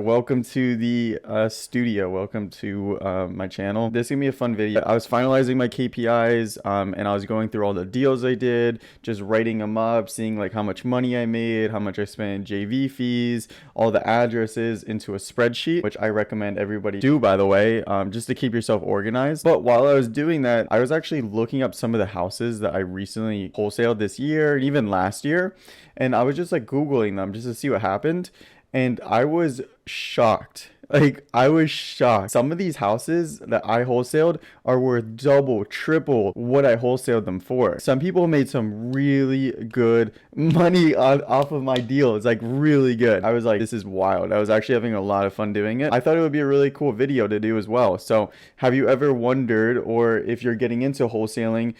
Welcome to the studio. Welcome to my channel. This is gonna be a fun video. I was finalizing my KPIs and I was going through all the deals I did, just writing them up, seeing like how much money I made, how much I spent in JV fees, all the addresses into a spreadsheet, which I recommend everybody do, by the way, just to keep yourself organized. But while I was doing that, I was actually looking up some of the houses that I recently wholesaled this year and even last year. And I was just like Googling them just to see what happened. And I was shocked. Like, I was shocked. Some of these houses that I wholesaled are worth double, triple what I wholesaled them for. Some people made some really good money off of my deal. It's like really good. I was like, this is wild. I was actually having a lot of fun doing it. I thought it would be a really cool video to do as well. So have you ever wondered, or if you're getting into wholesaling,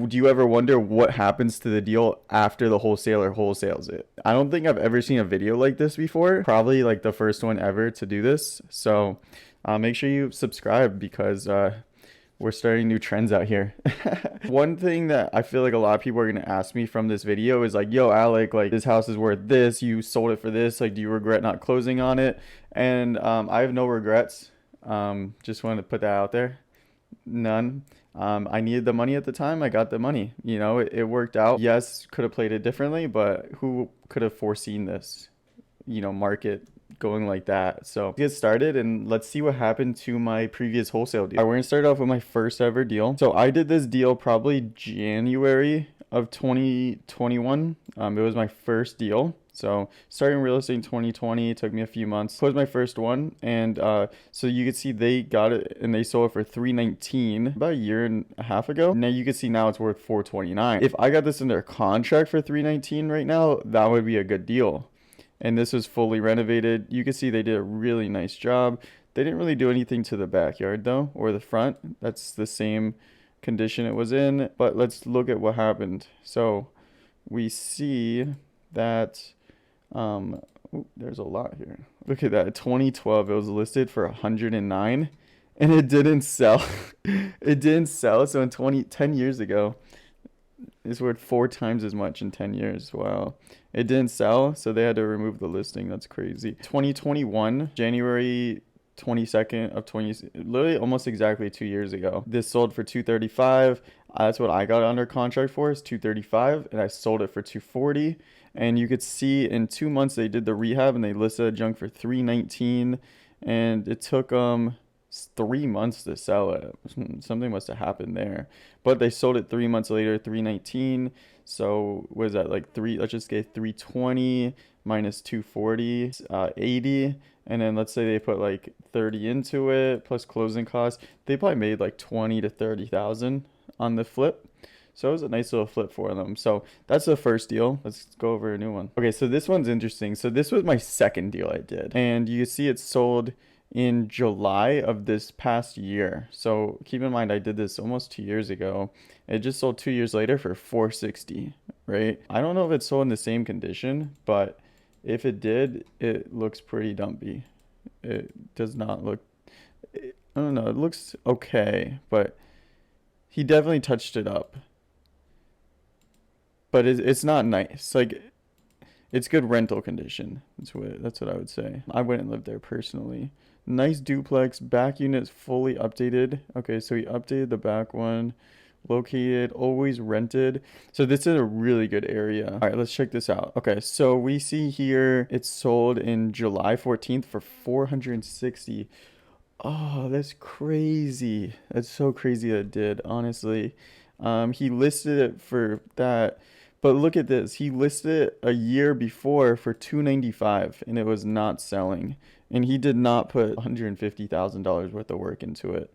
do you ever wonder what happens to the deal after the wholesaler wholesales it? I don't think I've ever seen a video like this before. Probably like the first one ever to do this. So make sure you subscribe because we're starting new trends out here. One thing that I feel like a lot of people are going to ask me from this video is like, yo, Alec, like this house is worth this. You sold it for this. Like, do you regret not closing on it? And I have no regrets. Just wanted to put that out there. None. I needed the money at the time. I got the money. You know, it worked out. Yes, could have played it differently, but who could have foreseen this, you know, market going like that? So let's get started and let's see what happened to my previous wholesale deal. All right, we're gonna start off with my first ever deal. So I did this deal probably January of 2021. It was my first deal. So starting real estate in 2020, it took me a few months. Closed my first one, and so you can see they got it and they sold it for $319 about a year and a half ago. Now you can see now it's worth $429. If I got this in their contract for $319 right now, that would be a good deal. And this was fully renovated. You can see they did a really nice job. They didn't really do anything to the backyard though, or the front. That's the same condition it was in. But let's look at what happened. So we see that there's a lot here. Look at that. 2012, it was listed for 109 and it didn't sell. It didn't sell. So in 10 years ago, it's worth 4 times as much in 10 years. Wow. It didn't sell, so they had to remove the listing. That's crazy. 2021, January 22nd of 20, literally almost exactly 2 years ago. This sold for 235. That's what I got under contract for, is 235, and I sold it for 240. And you could see in 2 months they did the rehab and they listed a junk for 319, and it took 3 months to sell it. Something must have happened there, but they sold it 3 months later, 319. So was that like let's just get 320 minus 240, 80. And then let's say they put like 30 into it plus closing costs. They probably made like 20 to 30,000 on the flip. So it was a nice little flip for them. So that's the first deal. Let's go over a new one. Okay, so this one's interesting. So this was my second deal I did. And you see it sold in July of this past year. So keep in mind, I did this almost 2 years ago. It just sold 2 years later for 460, right? I don't know if it sold in the same condition, but if it did, it looks pretty dumpy. It does not look, I don't know, it looks okay, but he definitely touched it up. But it's not nice. Like, it's good rental condition. That's what I would say. I wouldn't live there personally. Nice duplex, back units fully updated. Okay, so he updated the back one. Located, always rented. So this is a really good area. All right, let's check this out. Okay, so we see here it's sold in July 14th for 460. Oh, that's crazy. That's so crazy that it did, honestly. He listed it for that. But look at this. He listed it a year before for 295 and it was not selling. And he did not put $150,000 worth of work into it.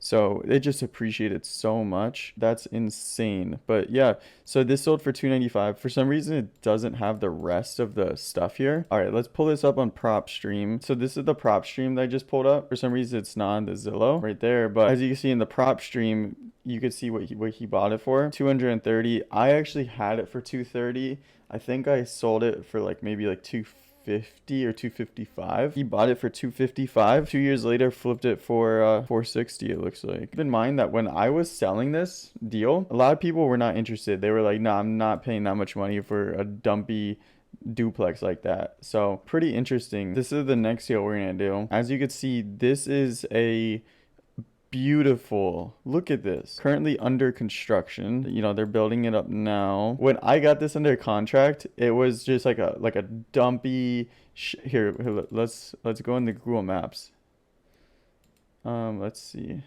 So it just appreciated so much. That's insane. But yeah, so this sold for 295. For some reason, it doesn't have the rest of the stuff here. All right, let's pull this up on prop stream. So this is the prop stream that I just pulled up. For some reason, it's not on the Zillow right there. But as you can see in the prop stream, you could see what he bought it for, 230. I actually had it for 230. I think I sold it for like maybe like 250 or 255. He bought it for 255. 2 years later, flipped it for 460. It looks like. Keep in mind that when I was selling this deal, a lot of people were not interested. They were like, "No, I'm not paying that much money for a dumpy duplex like that. So pretty interesting. This is the next deal we're gonna do. As you can see, this is a beautiful, look at this, currently under construction. You know, they're building it up now. When I got this under contract, it was just like a dumpy here, let's go in the Google Maps. Let's see.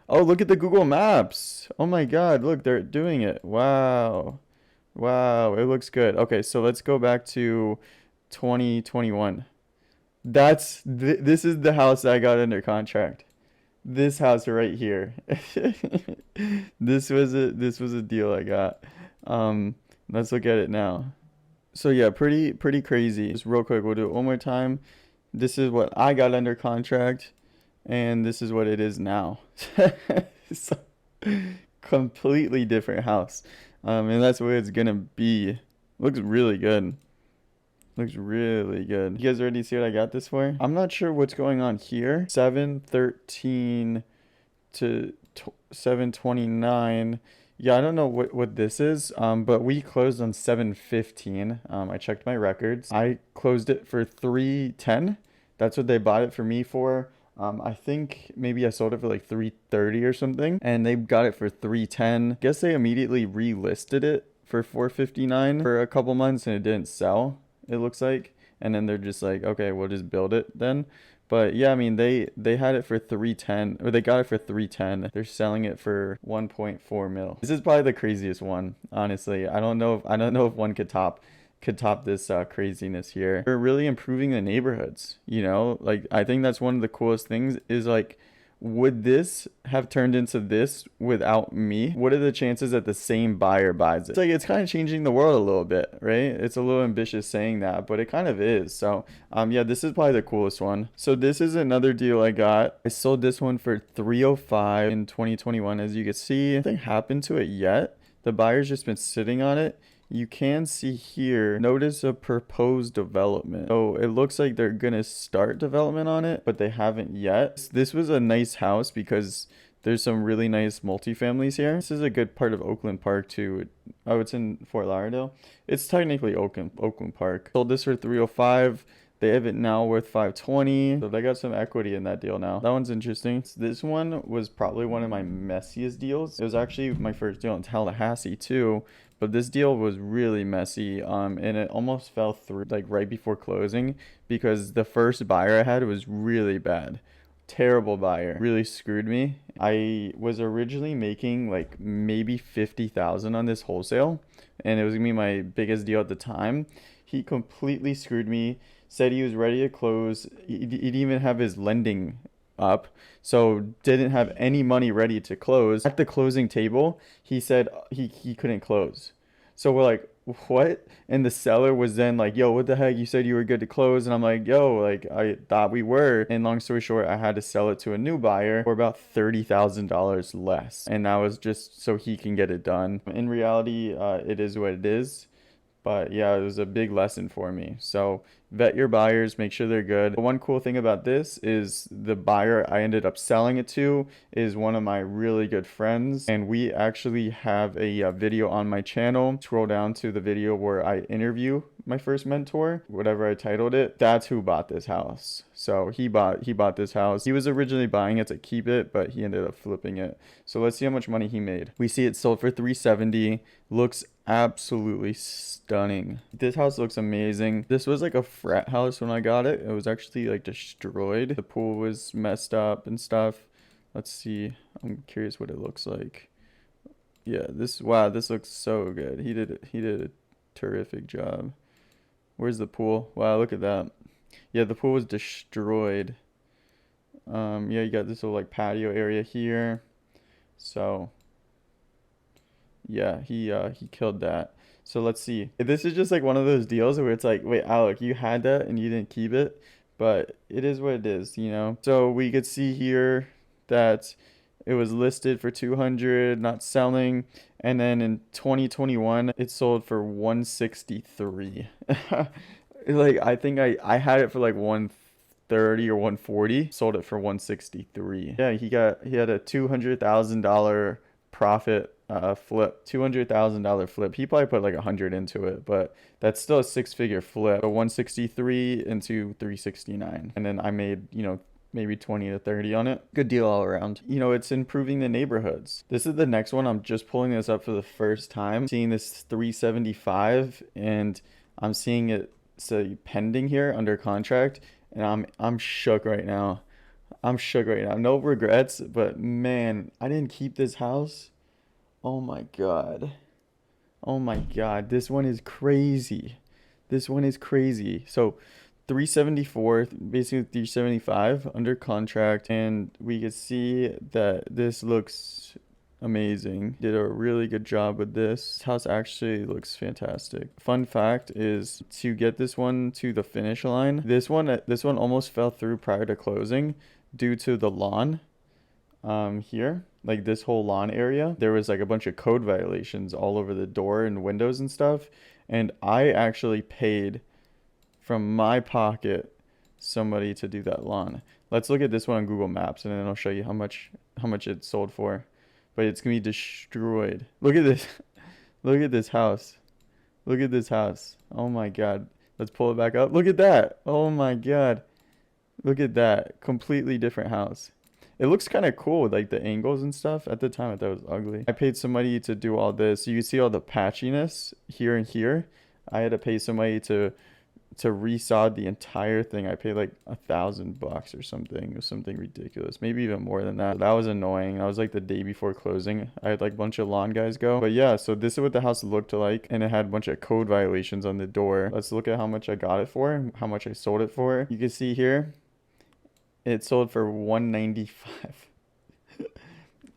Oh, look at the Google Maps. Oh my God, look, they're doing it. Wow. Wow, it looks good. Okay, so let's go back to 2021. This is the house I got under contract. This house right here. This was a deal I got. Um, let's look at it now. So yeah, pretty crazy. Just real quick, we'll do it one more time. This is what I got under contract, and this is what it is now. So, completely different house. And that's what it's gonna be. Looks really good. Looks really good. You guys already see what I got this for? I'm not sure what's going on here. 713 to 729. Yeah, I don't know what this is. But we closed on 715. I checked my records. I closed it for 310. That's what they bought it for me for. I think maybe I sold it for like 330 or something, and they got it for 310. Guess they immediately relisted it for 459 for a couple months, and it didn't sell, it looks like. And then they're just like, okay, we'll just build it then. But yeah, I mean, they had it for 310, or they got it for 310. They're selling it for 1.4 mil. This is probably the craziest one, honestly. I don't know if one could top this craziness here. We're really improving the neighborhoods, you know? Like, I think that's one of the coolest things is like, would this have turned into this without me? What are the chances that the same buyer buys it? It's like, it's kind of changing the world a little bit, right? It's a little ambitious saying that, but it kind of is. So yeah, this is probably the coolest one. So this is another deal I got. I sold this one for 305 in 2021. As you can see, nothing happened to it yet. The buyer's just been sitting on it. You can see here, notice a proposed development. So it looks like they're gonna start development on it, but they haven't yet. This was a nice house because there's some really nice multifamilies here. This is a good part of Oakland Park too. Oh, it's in Fort Lauderdale. It's technically Oakland Park. Sold this for 305. They have it now worth 520. So they got some equity in that deal now. That one's interesting. This one was probably one of my messiest deals. It was actually my first deal in Tallahassee too. But this deal was really messy, and it almost fell through like right before closing because the first buyer I had was really bad. Terrible buyer. Really screwed me. I was originally making like maybe 50,000 on this wholesale, and it was gonna be my biggest deal at the time. He completely screwed me. Said he was ready to close. He didn't even have his lending up, so didn't have any money ready to close. At the closing table, he said he couldn't close. So we're like, what? And the seller was then like, yo, what the heck? You said you were good to close. And I'm like, yo, like I thought we were. And long story short, I had to sell it to a new buyer for about $30,000 less. And that was just so he can get it done. In reality, it is what it is. But yeah, it was a big lesson for me. So vet your buyers, make sure they're good. One cool thing about this is the buyer I ended up selling it to is one of my really good friends. And we actually have a video on my channel. Scroll down to the video where I interview my first mentor, whatever I titled it. That's who bought this house. So he bought this house. He was originally buying it to keep it, but he ended up flipping it. So let's see how much money he made. We see it sold for 370. Looks absolutely stunning. This house looks amazing. This was like a frat house when I got it. It was actually like destroyed. The pool was messed up and stuff. Let's see. I'm curious what it looks like. Yeah, wow, this looks so good. He did a terrific job. Where's the pool? Wow, look at that. Yeah, the pool was destroyed. Yeah, you got this little like patio area here. So yeah, he killed that. So let's see. This is just like one of those deals where it's like, wait, Alec, you had that and you didn't keep it, but it is what it is, you know? So we could see here that it was listed for 200, not selling. And then in 2021, it sold for 163. Like, I think I had it for like 130 or 140, sold it for 163. Yeah, he had a $200,000 profit flip, $200,000 flip. He probably put like 100 into it, but that's still a six-figure flip. So 163 into 369, and then I made, maybe 20 to 30 on it. Good deal all around. It's improving the neighborhoods. This is the next one. I'm just pulling this up for the first time, seeing this 375, and I'm seeing it say pending here under contract, and I'm shook right now. I'm shook right now. No regrets, but man, I didn't keep this house. Oh my God. Oh my God. This one is crazy. This one is crazy. So 374, basically 375 under contract, and we can see that this looks amazing. Did a really good job with this. This house actually looks fantastic. Fun fact is, to get this one to the finish line, this one almost fell through prior to closing due to the lawn here, like this whole lawn area. There was like a bunch of code violations all over the door and windows and stuff, and I actually paid from my pocket somebody to do that lawn. Let's look at this one on Google Maps, and then I'll show you how much it sold for. But it's gonna be destroyed. Look at this. Look at this house. Look at this house. Oh my God. Let's pull it back up. Look at that. Oh my God. Look at that. Completely different house. It looks kind of cool with like the angles and stuff. At the time I thought it was ugly. I paid somebody to do all this. You can see all the patchiness here and here. I had to pay somebody to resod the entire thing. I paid like $1,000 or something. It was something ridiculous, maybe even more than that. That was annoying. That was like the day before closing. I had like a bunch of lawn guys go. But yeah, so this is what the house looked like, and it had a bunch of code violations on the door. Let's look at how much I got it for and how much I sold it for. You can see here it sold for 195.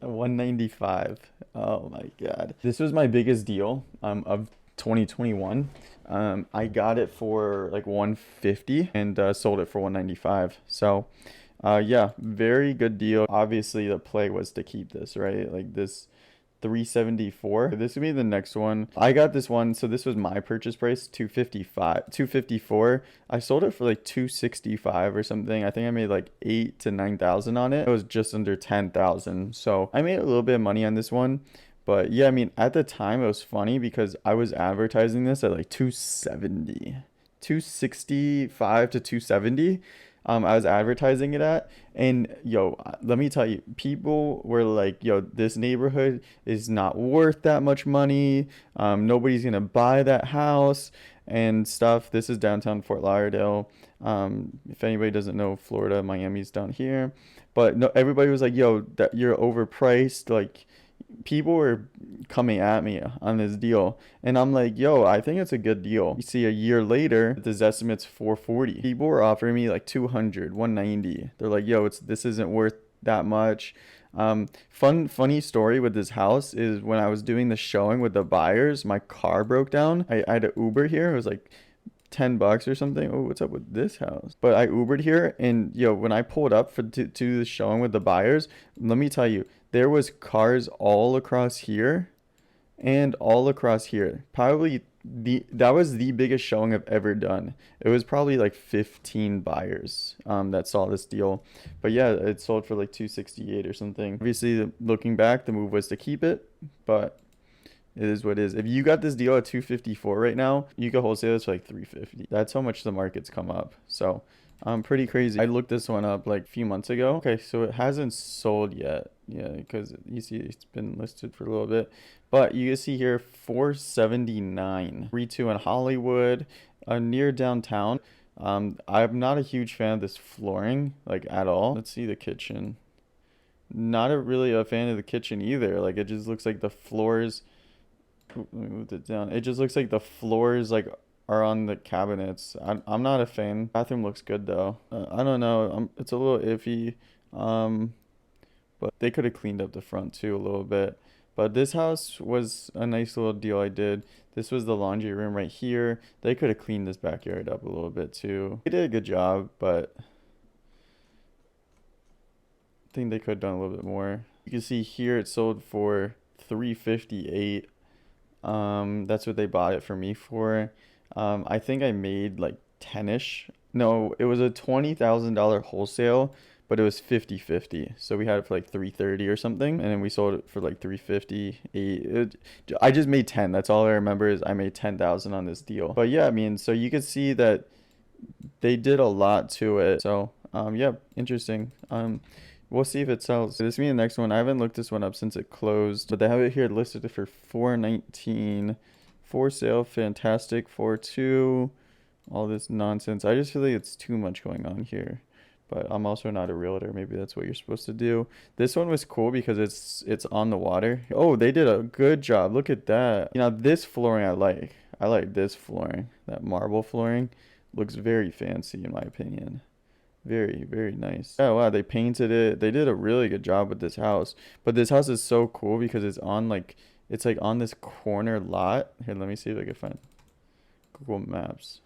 195. Oh my God, this was my biggest deal of 2021. I got it for like 150 and sold it for 195. So yeah, very good deal. Obviously the play was to keep this, right? Like this 374. This would be the next one. I got this one, so this was my purchase price, 254. I sold it for like 265 or something. I think I made like 8 to 9,000 on it. It was just under 10,000. So I made a little bit of money on this one. But yeah, I mean, at the time it was funny because I was advertising this at like 265 to 270. I was advertising it at, and yo, let me tell you, people were like, yo, this neighborhood is not worth that much money. Nobody's gonna buy that house and stuff. This is downtown Fort Lauderdale. If anybody doesn't know Florida, Miami's down here. But no, everybody was like, yo, that you're overpriced. Like, people were coming at me on this deal, and I'm like, yo, I think it's a good deal. You see, a year later, this estimate's 440. People were offering me like 200, 190. They're like, yo, this isn't worth that much. Funny story with this house is, when I was doing the showing with the buyers, my car broke down. I had to Uber here. It was like $10 or something. Oh, what's up with this house? But I Ubered here, and yo, when I pulled up to the showing with the buyers, let me tell you, there was cars all across here and all across here. Probably that was the biggest showing I've ever done. It was probably like 15 buyers that saw this deal. But yeah, it sold for like 268 or something. Obviously, looking back, the move was to keep it, but it is what it is. If you got this deal at 254 right now, you could wholesale this for like 350. That's how much the market's come up. So pretty crazy. I looked this one up like a few months ago. Okay, so it hasn't sold yet. Yeah, because you see it's been listed for a little bit. But you can see here 479. 32 in Hollywood, near downtown. I'm not a huge fan of this flooring, like, at all. Let's see the kitchen. Not really a fan of the kitchen either. Like, it just looks like the floors. Let me move it down. It just looks like the floors like are on the cabinets. I'm not a fan. Bathroom looks good though. I don't know. It's a little iffy. But they could have cleaned up the front too a little bit. But this house was a nice little deal I did. This was the laundry room right here. They could have cleaned this backyard up a little bit too. They did a good job, but I think they could have done a little bit more. You can see here it sold for $358. That's what they bought it for me for. I think I made like 10ish. No, it was a $20,000 wholesale, but it was 50-50. So we had it for like 330 or something, and then we sold it for like 350. I just made 10. That's all I remember is I made 10,000 on this deal. But yeah, I mean, so you could see that they did a lot to it. So yeah, interesting. We'll see if it sells. This will be the next one. I haven't looked this one up since it closed, but they have it here listed for 419 for sale. Fantastic 4.2. All this nonsense. I just feel like it's too much going on here, but I'm also not a realtor. Maybe that's what you're supposed to do. This one was cool because it's on the water. Oh, they did a good job. Look at that. You know, this flooring I like this flooring. That marble flooring looks very fancy in my opinion. Very, very nice. Oh wow, they painted it. They did a really good job with this house. But this house is so cool because it's on like on this corner lot. Here, let me see if I can find Google Maps.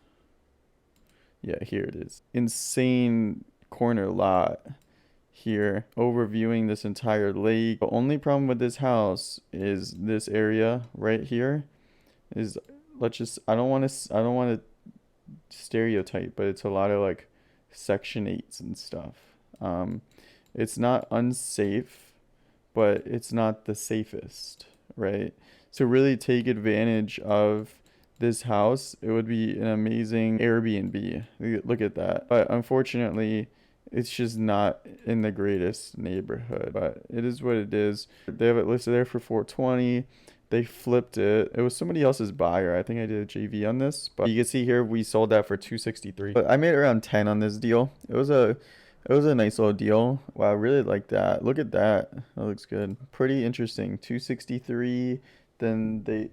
Yeah, here it is. Insane corner lot here, overviewing this entire lake. The only problem with this house is this area right here is, I don't want to stereotype, but it's a lot of like Section 8s and stuff. It's not unsafe, but it's not the safest, right? So really take advantage of this house. It would be an amazing Airbnb. Look at that. But unfortunately, it's just not in the greatest neighborhood. But it is what it is. They have it listed there for 420. They flipped it. It was somebody else's buyer. I think I did a JV on this, but you can see here we sold that for 263. But I made around 10 on this deal. It was a nice little deal. Wow, I really like that. Look at that. That looks good. Pretty interesting. 263. Then they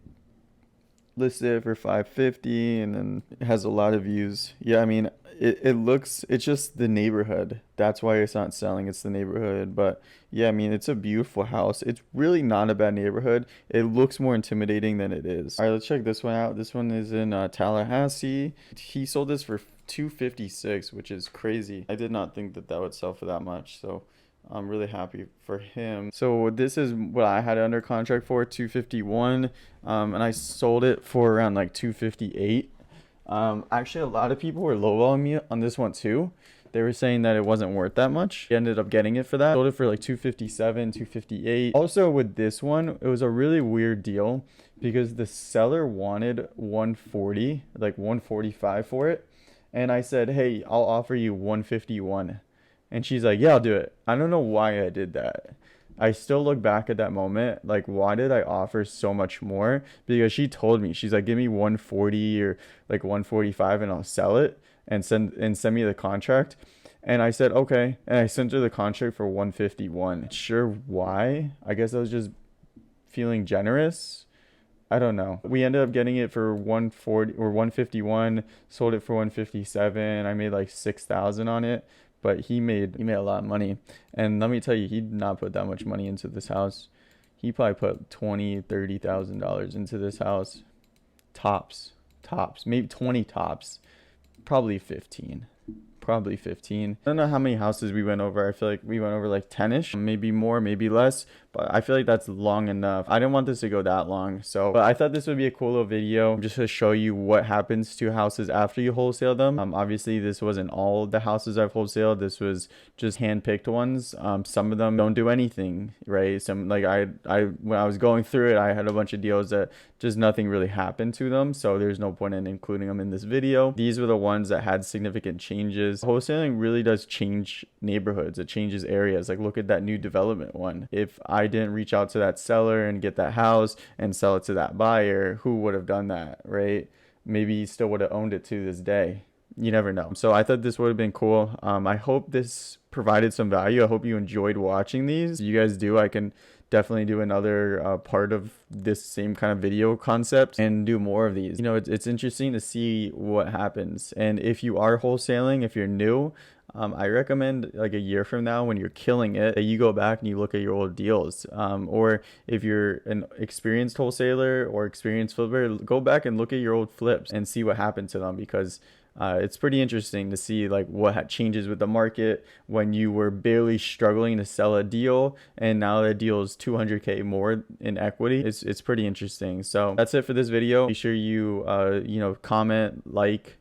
listed it for 550, and then it has a lot of views. Yeah, I mean, it's just the neighborhood. That's why it's not selling. It's the neighborhood. But yeah, I mean, it's a beautiful house. It's really not a bad neighborhood. It looks more intimidating than it is. All right, let's check this one out. This one is in Tallahassee. He sold this for 256, which is crazy. I did not think that would sell for that much. So I'm really happy for him. So this is what I had under contract for, 251, and I sold it for around like 258. Actually, a lot of people were lowballing me on this one too. They were saying that it wasn't worth that much. I ended up getting it for that. Sold it for like 257, 258. Also with this one, it was a really weird deal because the seller wanted 140, like 145 for it. And I said, hey, I'll offer you 151. And she's like, yeah, I'll do it. I don't know why I did that. I still look back at that moment, like, why did I offer so much more? Because she told me, she's like, give me 140 or like 145 and I'll sell it and send me the contract. And I said, okay. And I sent her the contract for 151. Sure, why? I guess I was just feeling generous. I don't know. We ended up getting it for 140 or 151, sold it for 157. I made like 6,000 on it. But he made a lot of money. And let me tell you, he did not put that much money into this house. He probably put $20,000-$30,000 into this house. Tops. Maybe 20 tops. Probably 15. I don't know how many houses we went over. I feel like we went over like 10ish, maybe more, maybe less, but I feel like that's long enough. I didn't want this to go that long, so but I thought this would be a cool little video just to show you what happens to houses after you wholesale them. Obviously this wasn't all the houses I've wholesaled. This was just hand-picked ones. Some of them don't do anything, right? Some, like I when I was going through it, I had a bunch of deals that just nothing really happened to them, so there's no point in including them in this video. These were the ones that had significant changes. Wholesaling really does change neighborhoods. It changes areas. Like look at that new development one. If I didn't reach out to that seller and get that house and sell it to that buyer, who would have done that, right? Maybe he still would have owned it to this day. You never know. So I thought this would have been cool. I hope this provided some value. I hope you enjoyed watching these. If you guys do, I can definitely do another part of this same kind of video concept and do more of these. You know, it's interesting to see what happens. And if you are wholesaling, if you're new, I recommend like a year from now when you're killing it, that you go back and you look at your old deals. Or if you're an experienced wholesaler or experienced flipper, go back and look at your old flips and see what happened to them, because it's pretty interesting to see like what changes with the market when you were barely struggling to sell a deal and now that deal is 200K more in equity. It's pretty interesting. So that's it for this video. Make sure you comment, like,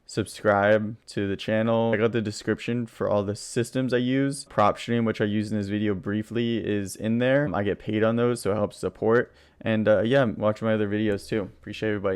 subscribe to the channel. Check out the description for all the systems I use. PropStream, which I used in this video briefly, is in there. I get paid on those, so it helps support. And yeah, watch my other videos too. Appreciate everybody.